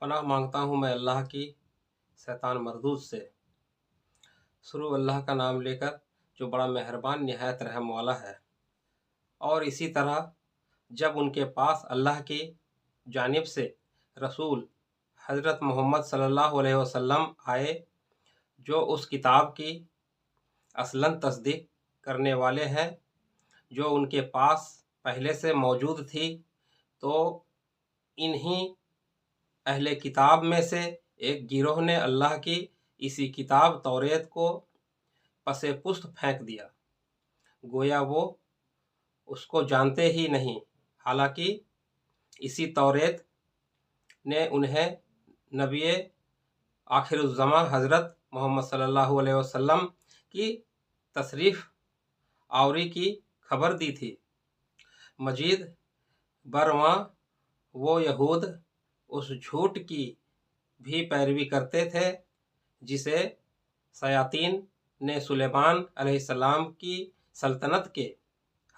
پناہ مانگتا ہوں میں اللہ کی شیطان مردود سے۔ شروع اللہ کا نام لے کر جو بڑا مہربان نہایت رحم والا ہے۔ اور اسی طرح جب ان کے پاس اللہ کی جانب سے رسول حضرت محمد صلی اللہ علیہ وسلم آئے جو اس کتاب کی اصلاً تصدیق کرنے والے ہیں جو ان کے پاس پہلے سے موجود تھی، تو انہی اہل کتاب میں سے ایک گروہ نے اللہ کی اسی کتاب توریت کو پس پشت پھینک دیا، گویا وہ اس کو جانتے ہی نہیں، حالانکہ اسی توریت نے انہیں نبی آخر الزماں حضرت محمد صلی اللہ علیہ وسلم کی تشریف آوری کی خبر دی تھی۔ مزید برآں وہ یہود اس جھوٹ کی بھی پیروی کرتے تھے جسے شیاطین نے سلیمان علیہ السلام کی سلطنت کے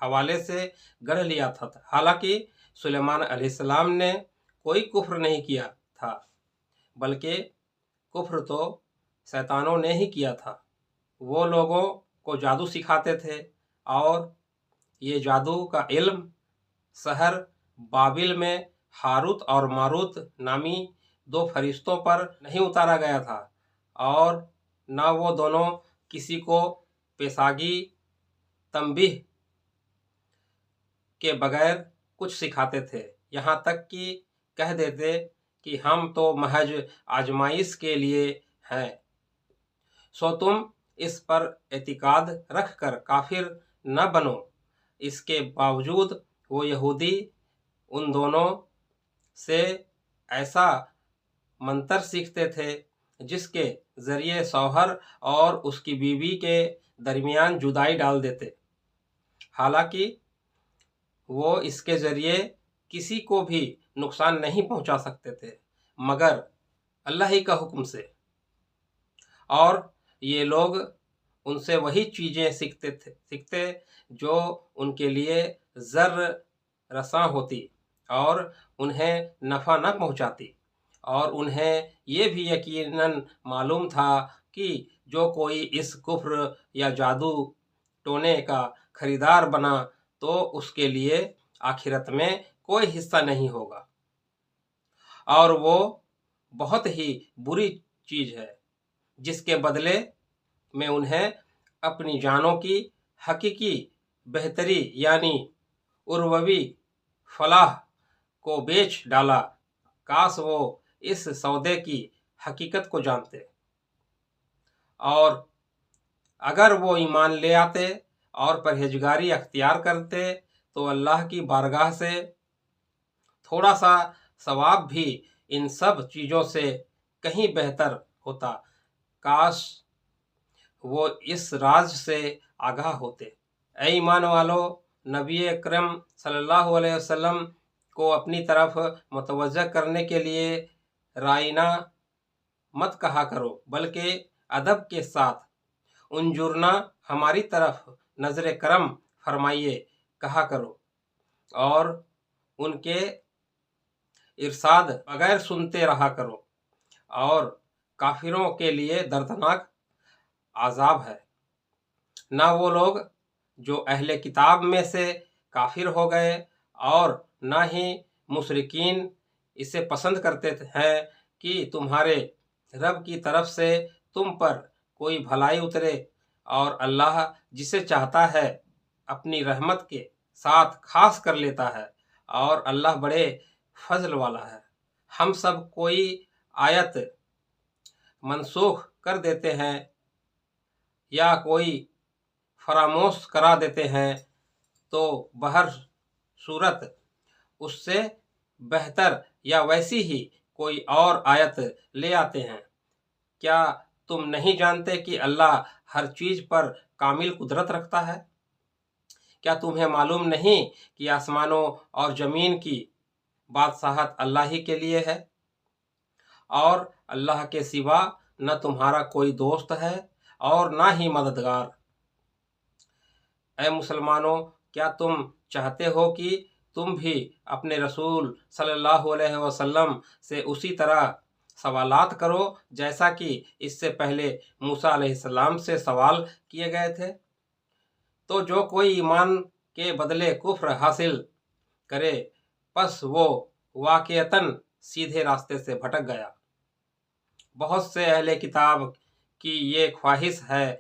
حوالے سے گڑھ لیا تھا، حالانکہ سلیمان علیہ السلام نے کوئی کفر نہیں کیا تھا، بلکہ کفر تو شیطانوں نے ہی کیا تھا۔ وہ لوگوں کو جادو سکھاتے تھے، اور یہ جادو کا علم شہر بابل میں ہاروت اور ماروت نامی دو فرشتوں پر نہیں اتارا گیا تھا، اور نہ وہ دونوں کسی کو پیشگی تنبیہ کے بغیر کچھ سکھاتے تھے، یہاں تک کہ کہہ دیتے کہ ہم تو محض آزمائش کے لیے ہیں، سو تم اس پر اعتقاد رکھ کر کافر نہ بنو۔ اس کے باوجود وہ یہودی ان دونوں سے ایسا منتر سیکھتے تھے جس کے ذریعے شوہر اور اس کی بیوی کے درمیان جدائی ڈال دیتے، حالانکہ وہ اس کے ذریعے کسی کو بھی نقصان نہیں پہنچا سکتے تھے مگر اللہ ہی کا حکم سے، اور یہ لوگ ان سے وہی چیزیں سیکھتے جو ان کے لیے ضر رساں ہوتی اور انہیں نفع نہ پہنچاتی، اور انہیں یہ بھی یقیناً معلوم تھا کہ جو کوئی اس کفر یا جادو ٹونے کا خریدار بنا تو اس کے لیے آخرت میں کوئی حصہ نہیں ہوگا، اور وہ بہت ہی بری چیز ہے جس کے بدلے میں انہیں اپنی جانوں کی حقیقی بہتری یعنی اروی فلاح کو بیچ ڈالا۔ کاش وہ اس سودے کی حقیقت کو جانتے، اور اگر وہ ایمان لے آتے اور پرہیزگاری اختیار کرتے تو اللہ کی بارگاہ سے تھوڑا سا ثواب بھی ان سب چیزوں سے کہیں بہتر ہوتا۔ کاش وہ اس راز سے آگاہ ہوتے۔ اے ایمان والو، نبی اکرم صلی اللہ علیہ وسلم کو اپنی طرف متوجہ کرنے کے لیے رائنا مت کہا کرو، بلکہ ادب کے ساتھ انظرنا ہماری طرف نظر کرم فرمائیے کہا کرو، اور ان کے ارشاد بغیر سنتے رہا کرو۔ اور کافروں کے لیے دردناک عذاب ہے۔ نہ وہ لوگ جو اہل کتاب میں سے کافر ہو گئے اور نہ ہی مشرکین اسے پسند کرتے ہیں کہ تمہارے رب کی طرف سے تم پر کوئی بھلائی اترے، اور اللہ جسے چاہتا ہے اپنی رحمت کے ساتھ خاص کر لیتا ہے، اور اللہ بڑے فضل والا ہے۔ ہم سب کوئی آیت منسوخ کر دیتے ہیں یا کوئی فراموش کرا دیتے ہیں تو بہر صورت اس سے بہتر یا ویسی ہی کوئی اور آیت لے آتے ہیں۔ کیا تم نہیں جانتے کہ اللہ ہر چیز پر کامل قدرت رکھتا ہے؟ کیا تمہیں معلوم نہیں کہ آسمانوں اور زمین کی بادشاہت اللہ ہی کے لیے ہے، اور اللہ کے سوا نہ تمہارا کوئی دوست ہے اور نہ ہی مددگار؟ اے مسلمانوں، کیا تم چاہتے ہو کہ تم بھی اپنے رسول صلی اللہ علیہ وسلم سے اسی طرح سوالات کرو جیسا کہ اس سے پہلے موسیٰ علیہ السلام سے سوال کیے گئے تھے۔ تو جو کوئی ایمان کے بدلے کفر حاصل کرے پس وہ واقعتاً سیدھے راستے سے بھٹک گیا۔ بہت سے اہل کتاب کی یہ خواہش ہے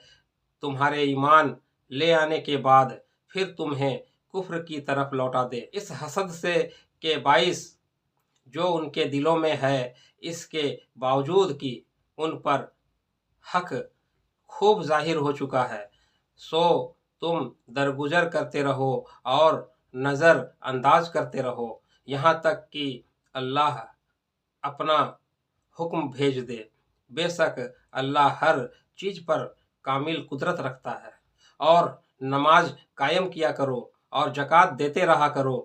تمہارے ایمان لے آنے کے بعد پھر تمہیں کفر کی طرف لوٹا دے۔ اس حسد سے کے باعث جو ان کے دلوں میں ہے، اس کے باوجود کہ ان پر حق خوب ظاہر ہو چکا ہے، سو تم درگزر کرتے رہو اور نظر انداز کرتے رہو یہاں تک کہ اللہ اپنا حکم بھیج دے۔ بے شک اللہ ہر چیز پر کامل قدرت رکھتا ہے۔ اور نماز قائم کیا کرو اور زکوٰۃ دیتے رہا کرو،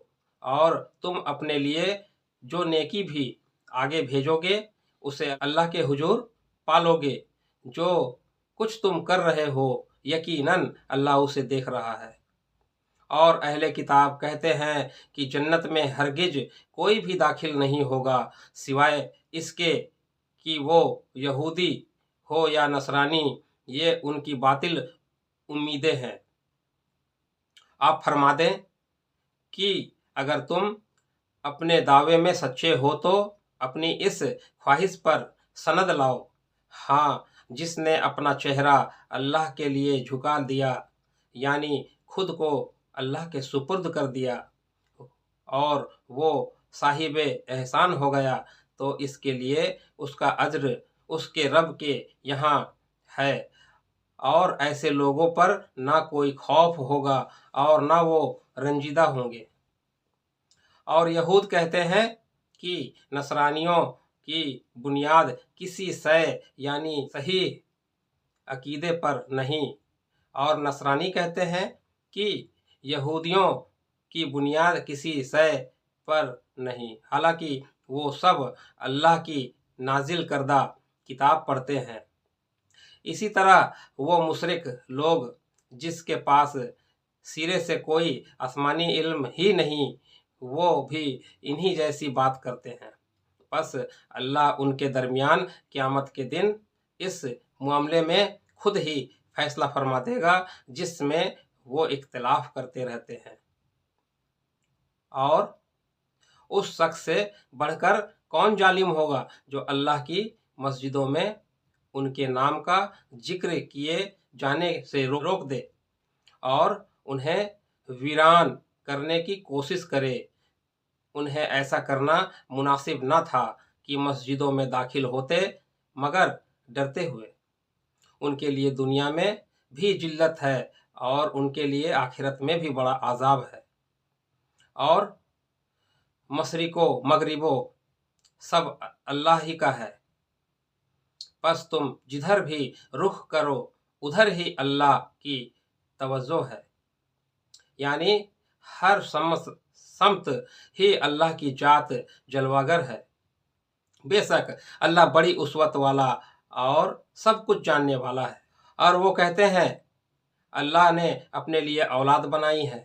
اور تم اپنے لیے جو نیکی بھی آگے بھیجو گے اسے اللہ کے حضور پالو گے۔ جو کچھ تم کر رہے ہو یقیناً اللہ اسے دیکھ رہا ہے۔ اور اہل کتاب کہتے ہیں کہ جنت میں ہرگز کوئی بھی داخل نہیں ہوگا سوائے اس کے کہ وہ یہودی ہو یا نصرانی، یہ ان کی باطل امیدیں ہیں۔ آپ فرما دیں کہ اگر تم اپنے دعوے میں سچے ہو تو اپنی اس خواہش پر سند لاؤ، ہاں جس نے اپنا چہرہ اللہ کے لیے جھکا دیا، یعنی خود کو اللہ کے سپرد کر دیا، اور وہ صاحب احسان ہو گیا، تو اس کے لیے اس کا اجر اس کے رب کے یہاں ہے، اور ایسے لوگوں پر نہ کوئی خوف ہوگا اور نہ وہ رنجیدہ ہوں گے۔ اور یہود کہتے ہیں کہ نصرانیوں کی بنیاد کسی شے یعنی صحیح عقیدے پر نہیں، اور نصرانی کہتے ہیں کہ یہودیوں کی بنیاد کسی شے پر نہیں، حالانکہ وہ سب اللہ کی نازل کردہ کتاب پڑھتے ہیں۔ اسی طرح وہ مشرک لوگ جس کے پاس سرے سے کوئی آسمانی علم ہی نہیں، وہ بھی انہی جیسی بات کرتے ہیں۔ پس اللہ ان کے درمیان قیامت کے دن اس معاملے میں خود ہی فیصلہ فرما دے گا جس میں وہ اختلاف کرتے رہتے ہیں۔ اور اس شخص سے بڑھ کر کون ظالم ہوگا جو اللہ کی مسجدوں میں ان کے نام کا ذکر کیے جانے سے روک دے اور انہیں ویران کرنے کی کوشش کرے۔ انہیں ایسا کرنا مناسب نہ تھا کہ مسجدوں میں داخل ہوتے مگر ڈرتے ہوئے۔ ان کے لیے دنیا میں بھی ذلت ہے اور ان کے لیے آخرت میں بھی بڑا عذاب ہے۔ اور مشرقوں مغربوں سب اللہ ہی کا ہے، پس تم جدھر بھی رخ کرو ادھر ہی اللہ کی توجہ ہے، یعنی ہر سمت ہی اللہ کی ذات جلواگر ہے۔ بے شک اللہ بڑی وسعت والا اور سب کچھ جاننے والا ہے۔ اور وہ کہتے ہیں اللہ نے اپنے لیے اولاد بنائی ہے،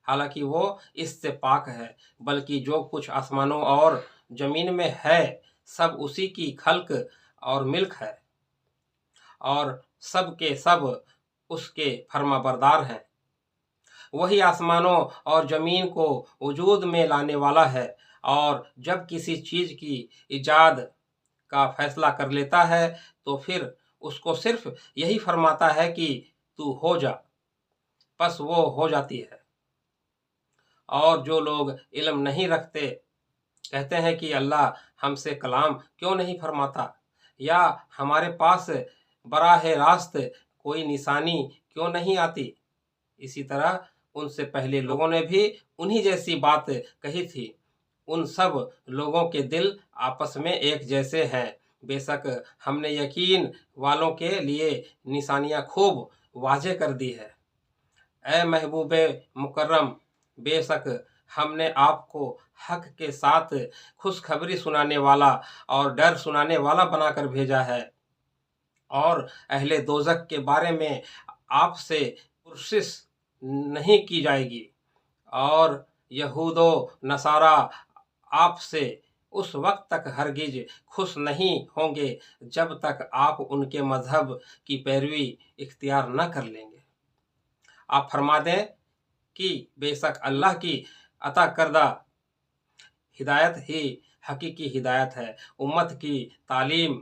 حالانکہ وہ اس سے پاک ہے، بلکہ جو کچھ آسمانوں اور زمین میں ہے سب اسی کی خلق اور ملک ہے، اور سب کے سب اس کے فرما بردار ہیں۔ وہی آسمانوں اور زمین کو وجود میں لانے والا ہے، اور جب کسی چیز کی ایجاد کا فیصلہ کر لیتا ہے تو پھر اس کو صرف یہی فرماتا ہے کہ تو ہو جا، پس وہ ہو جاتی ہے۔ اور جو لوگ علم نہیں رکھتے کہتے ہیں کہ اللہ ہم سے کلام کیوں نہیں فرماتا، یا ہمارے پاس براہ راست کوئی نشانی کیوں نہیں آتی۔ اسی طرح ان سے پہلے لوگوں نے بھی انہی جیسی بات کہی تھی۔ ان سب لوگوں کے دل آپس میں ایک جیسے ہیں۔ بے شک ہم نے یقین والوں کے لیے نشانیاں خوب واضح کر دی ہے۔ اے محبوب مکرم، بے شک ہم نے آپ کو حق کے ساتھ خوشخبری سنانے والا اور ڈر سنانے والا بنا کر بھیجا ہے، اور اہل دوزخ کے بارے میں آپ سے پرسش نہیں کی جائے گی، اور یہود و نصارہ آپ سے اس وقت تک ہرگز خوش نہیں ہوں گے جب تک آپ ان کے مذہب کی پیروی اختیار نہ کر لیں گے۔ آپ فرما دیں کہ بے شک اللہ کی عطا کردہ ہدایت ہی حقیقی ہدایت ہے۔ امت کی تعلیم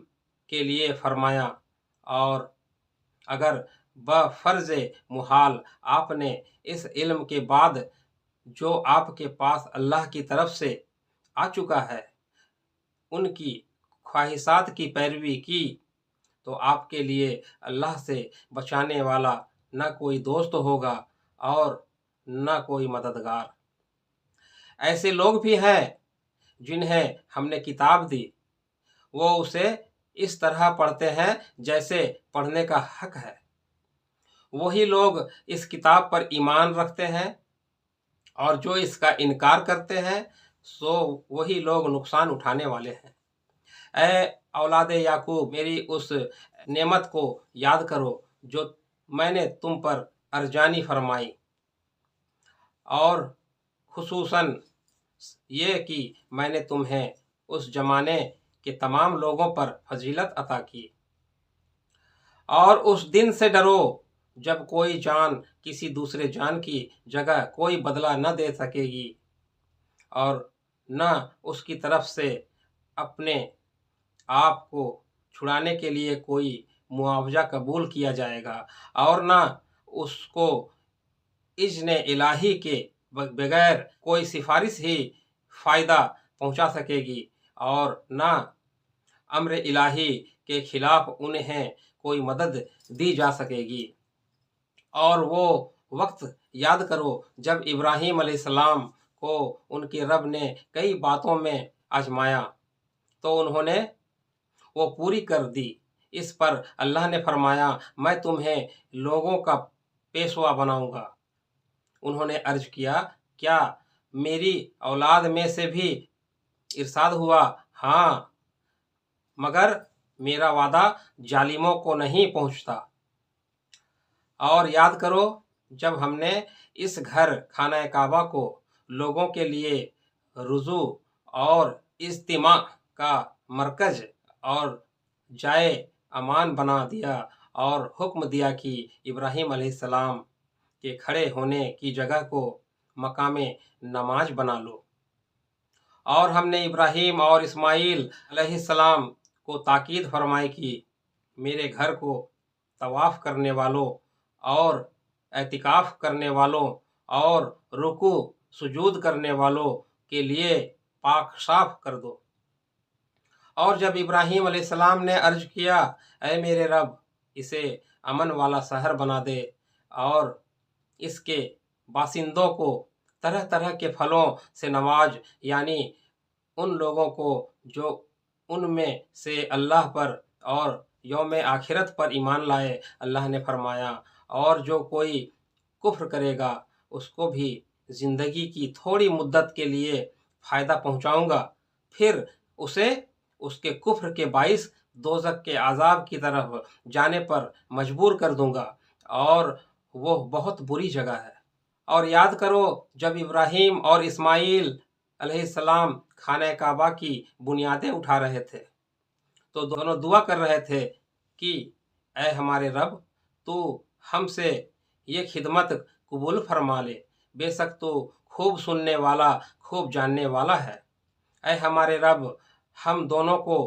کے لیے فرمایا، اور اگر بفرض محال آپ نے اس علم کے بعد جو آپ کے پاس اللہ کی طرف سے آ چکا ہے ان کی خواہشات کی پیروی کی تو آپ کے لیے اللہ سے بچانے والا نہ کوئی دوست ہوگا اور نہ کوئی مددگار۔ ایسے لوگ بھی ہیں جنہیں ہم نے کتاب دی، وہ اسے اس طرح پڑھتے ہیں جیسے پڑھنے کا حق ہے۔ وہی لوگ اس کتاب پر ایمان رکھتے ہیں، اور جو اس کا انکار کرتے ہیں سو وہی لوگ نقصان اٹھانے والے ہیں۔ اے اولاد یعقوب، میری اس نعمت کو یاد کرو جو میں نے تم پر ارجانی فرمائی، اور خصوصاً یہ کہ میں نے تمہیں اس زمانے کے تمام لوگوں پر فضیلت عطا کی۔ اور اس دن سے ڈرو جب کوئی جان کسی دوسرے جان کی جگہ کوئی بدلہ نہ دے سکے گی، اور نہ اس کی طرف سے اپنے آپ کو چھڑانے کے لیے کوئی معاوضہ قبول کیا جائے گا، اور نہ اس کو اذن الہی کے بغیر کوئی سفارش ہی فائدہ پہنچا سکے گی، اور نہ امر الہی کے خلاف انہیں کوئی مدد دی جا سکے گی۔ اور وہ وقت یاد کرو جب ابراہیم علیہ السلام کو ان کے رب نے کئی باتوں میں آزمایا تو انہوں نے وہ پوری کر دی۔ اس پر اللہ نے فرمایا، میں تمہیں لوگوں کا پیشوا بناؤں گا۔ انہوں نے عرض کیا، کیا میری اولاد میں سے بھی؟ ارشاد ہوا، ہاں، مگر میرا وعدہ ظالموں کو نہیں پہنچتا۔ اور یاد کرو جب ہم نے اس گھر خانہ کعبہ کو لوگوں کے لیے رجوع اور اجتماع کا مرکز اور جائے امان بنا دیا، اور حکم دیا کہ ابراہیم علیہ السلام کے کھڑے ہونے کی جگہ کو مقام نماز بنا لو۔ اور ہم نے ابراہیم اور اسماعیل علیہ السلام کو تاکید فرمائی کہ میرے گھر کو طواف کرنے والوں اور اعتکاف کرنے والوں اور رکوع سجود کرنے والوں کے لیے پاک صاف کر دو۔ اور جب ابراہیم علیہ السلام نے عرض کیا، اے میرے رب، اسے امن والا شہر بنا دے اور اس کے باشندوں کو طرح طرح کے پھلوں سے نواز، یعنی ان لوگوں کو جو ان میں سے اللہ پر اور یوم آخرت پر ایمان لائے۔ اللہ نے فرمایا، اور جو کوئی کفر کرے گا اس کو بھی زندگی کی تھوڑی مدت کے لیے فائدہ پہنچاؤں گا، پھر اسے اس کے کفر کے باعث دوزخ کے عذاب کی طرف جانے پر مجبور کر دوں گا، اور وہ بہت بری جگہ ہے۔ اور یاد کرو جب ابراہیم اور اسماعیل علیہ السلام خانہ کعبہ کی بنیادیں اٹھا رہے تھے تو دونوں دعا کر رہے تھے کہ اے ہمارے رب، تو ہم سے یہ خدمت قبول فرما لے، بے شک تو خوب سننے والا خوب جاننے والا ہے۔ اے ہمارے رب، ہم دونوں کو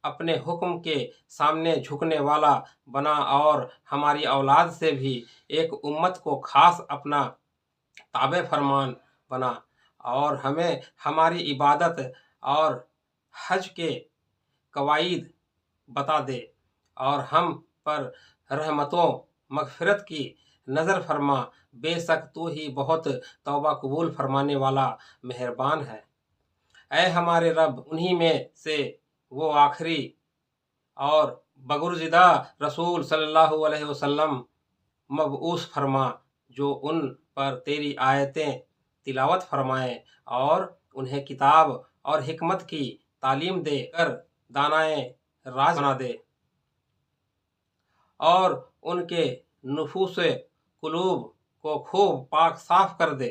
اپنے حکم کے سامنے جھکنے والا بنا، اور ہماری اولاد سے بھی ایک امت کو خاص اپنا تابع فرمان بنا، اور ہمیں ہماری عبادت اور حج کے قواعد بتا دے، اور ہم پر رحمتوں مغفرت کی نظر فرما، بے شک تو ہی بہت توبہ قبول فرمانے والا مہربان ہے۔ اے ہمارے رب، انہی میں سے وہ آخری اور برگزیدہ رسول صلی اللہ علیہ وسلم مبعوث فرما جو ان پر تیری آیتیں تلاوت فرمائے، اور انہیں کتاب اور حکمت کی تعلیم دے کر دانائے راز بنا دے، اور ان کے نفوس قلوب کو خوب پاک صاف کر دے،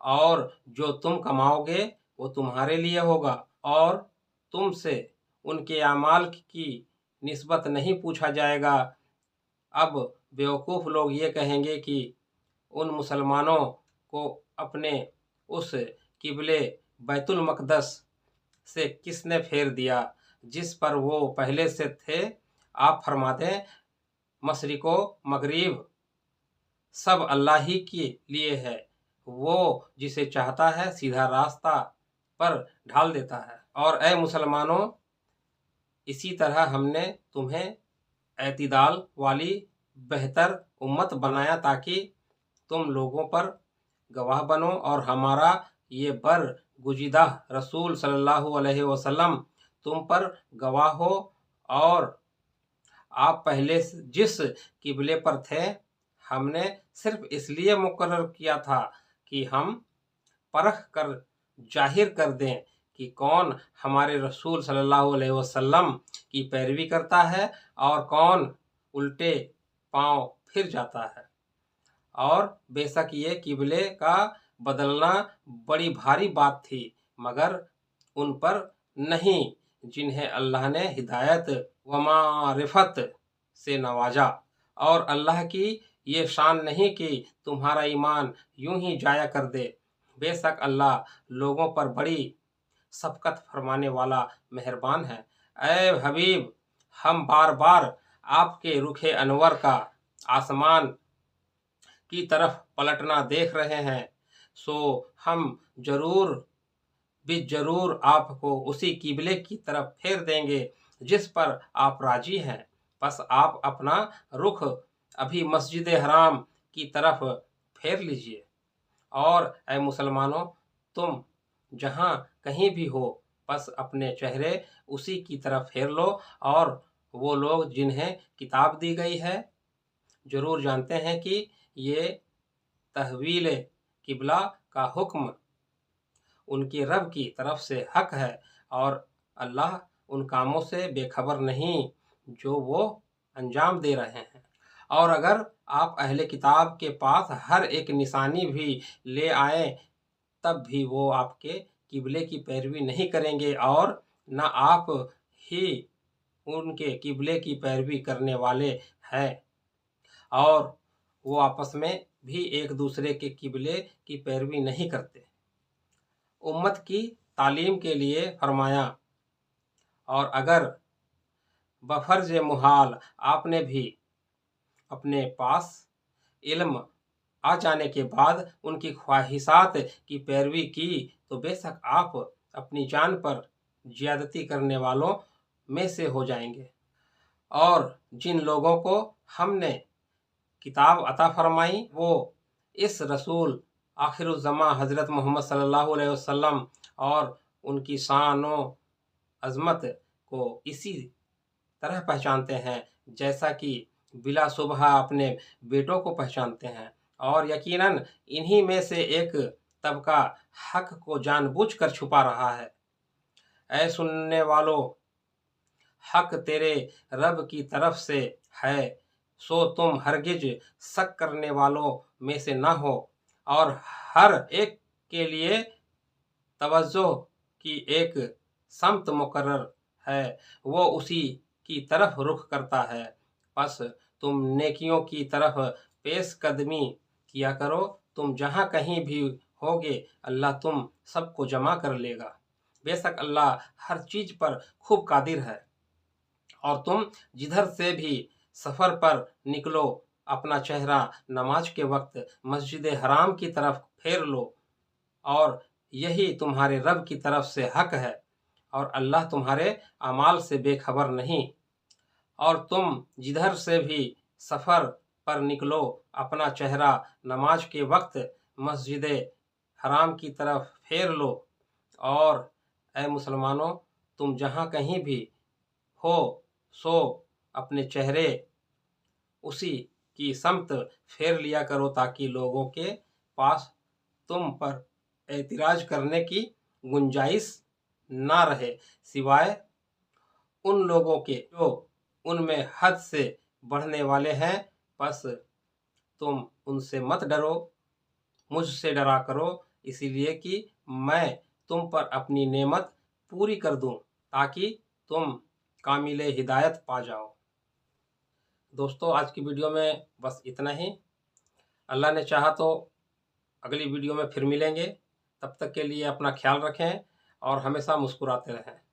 اور جو تم کماؤ گے وہ تمہارے لیے ہوگا، اور تم سے ان کے اعمال کی نسبت نہیں پوچھا جائے گا۔ اب بیوقوف لوگ یہ کہیں گے کہ ان مسلمانوں کو اپنے اس قبلے بیت المقدس سے کس نے پھیر دیا جس پر وہ پہلے سے تھے؟ آپ فرما دیں، مشرق و مغرب سب اللہ ہی کے لیے ہے، وہ جسے چاہتا ہے سیدھا راستہ پر ڈھال دیتا ہے۔ اور اے مسلمانوں، اسی طرح ہم نے تمہیں اعتدال والی بہتر امت بنایا تاکہ تم لوگوں پر گواہ بنو اور ہمارا یہ برگزیدہ رسول صلی اللہ علیہ وسلم تم پر گواہ ہو۔ اور آپ پہلے جس قبلے پر تھے ہم نے صرف اس لیے مقرر کیا تھا کہ ہم پرکھ کر ظاہر کر دیں کہ کون ہمارے رسول صلی اللہ علیہ وسلم کی پیروی کرتا ہے اور کون الٹے پاؤں پھر جاتا ہے۔ اور بے شک یہ قبلے کا بدلنا بڑی بھاری بات تھی، مگر ان پر نہیں جنہیں اللہ نے ہدایت و معرفت سے نوازا۔ اور اللہ کی یہ شان نہیں کہ تمہارا ایمان یوں ہی جایا کر دے، بے شک اللہ لوگوں پر بڑی شفقت فرمانے والا مہربان ہے۔ اے حبیب، ہم بار بار آپ کے رخ انور کا آسمان کی طرف پلٹنا دیکھ رہے ہیں، سو ہم ضرور آپ کو اسی قبلے کی طرف پھیر دیں گے جس پر آپ راضی ہیں۔ بس آپ اپنا رخ ابھی مسجد حرام کی طرف پھیر لیجئے۔ اور اے مسلمانوں، تم جہاں کہیں بھی ہو بس اپنے چہرے اسی کی طرف پھیر لو، اور وہ لوگ جنہیں کتاب دی گئی ہے ضرور جانتے ہیں کہ یہ تحویل قبلہ کا حکم ان کے رب کی طرف سے حق ہے، اور اللہ ان کاموں سے بے خبر نہیں جو وہ انجام دے رہے ہیں۔ اور اگر آپ اہل کتاب کے پاس ہر ایک نشانی بھی لے آئیں تب بھی وہ آپ کے قبلے کی پیروی نہیں کریں گے، اور نہ آپ ہی ان کے قبلے کی پیروی کرنے والے ہیں، اور وہ آپس میں بھی ایک دوسرے کے قبلے کی پیروی نہیں کرتے۔ امت کی تعلیم کے لیے فرمایا، اور اگر بفرض محال آپ نے بھی اپنے پاس علم آ جانے کے بعد ان کی خواہشات کی پیروی کی تو بے شک آپ اپنی جان پر زیادتی کرنے والوں میں سے ہو جائیں گے۔ اور جن لوگوں کو ہم نے کتاب عطا فرمائی وہ اس رسول آخر الزماں حضرت محمد صلی اللہ علیہ وسلم اور ان کی شان و عظمت کو اسی طرح پہچانتے ہیں جیسا کہ بلا شبہ اپنے بیٹوں کو پہچانتے ہیں، اور یقیناً انہی میں سے ایک طبقہ حق کو جان بوجھ کر چھپا رہا ہے۔ اے سننے والو، حق تیرے رب کی طرف سے ہے، سو تم ہرگز شک کرنے والوں میں سے نہ ہو۔ اور ہر ایک کے لیے توجہ کی ایک سمت مقرر ہے، وہ اسی کی طرف رخ کرتا ہے۔ پس تم نیکیوں کی طرف پیش قدمی کیا کرو، تم جہاں کہیں بھی ہوگے اللہ تم سب کو جمع کر لے گا، بے شک اللہ ہر چیز پر خوب قادر ہے۔ اور تم جدھر سے بھی سفر پر نکلو اپنا چہرہ نماز کے وقت مسجد حرام کی طرف پھیر لو، اور یہی تمہارے رب کی طرف سے حق ہے، اور اللہ تمہارے اعمال سے بے خبر نہیں۔ اور تم جدھر سے بھی سفر پر نکلو اپنا چہرہ نماز کے وقت مسجد حرام کی طرف پھیر لو، اور اے مسلمانوں، تم جہاں کہیں بھی ہو سو اپنے چہرے اسی کی سمت پھیر لیا کرو تاکہ لوگوں کے پاس تم پر اعتراض کرنے کی گنجائش نہ رہے سوائے ان لوگوں کے جو ان میں حد سے بڑھنے والے ہیں۔ بس تم ان سے مت ڈرو، مجھ سے ڈرا کرو، اسی لیے کہ میں تم پر اپنی نعمت پوری کر دوں تاکہ تم کامل ہدایت پا جاؤ۔ دوستو آج کی ویڈیو میں بس اتنا ہی۔ اللہ نے چاہا تو اگلی ویڈیو میں پھر ملیں گے، تب تک کے لیے اپنا خیال رکھیں اور ہمیشہ مسکراتے رہیں۔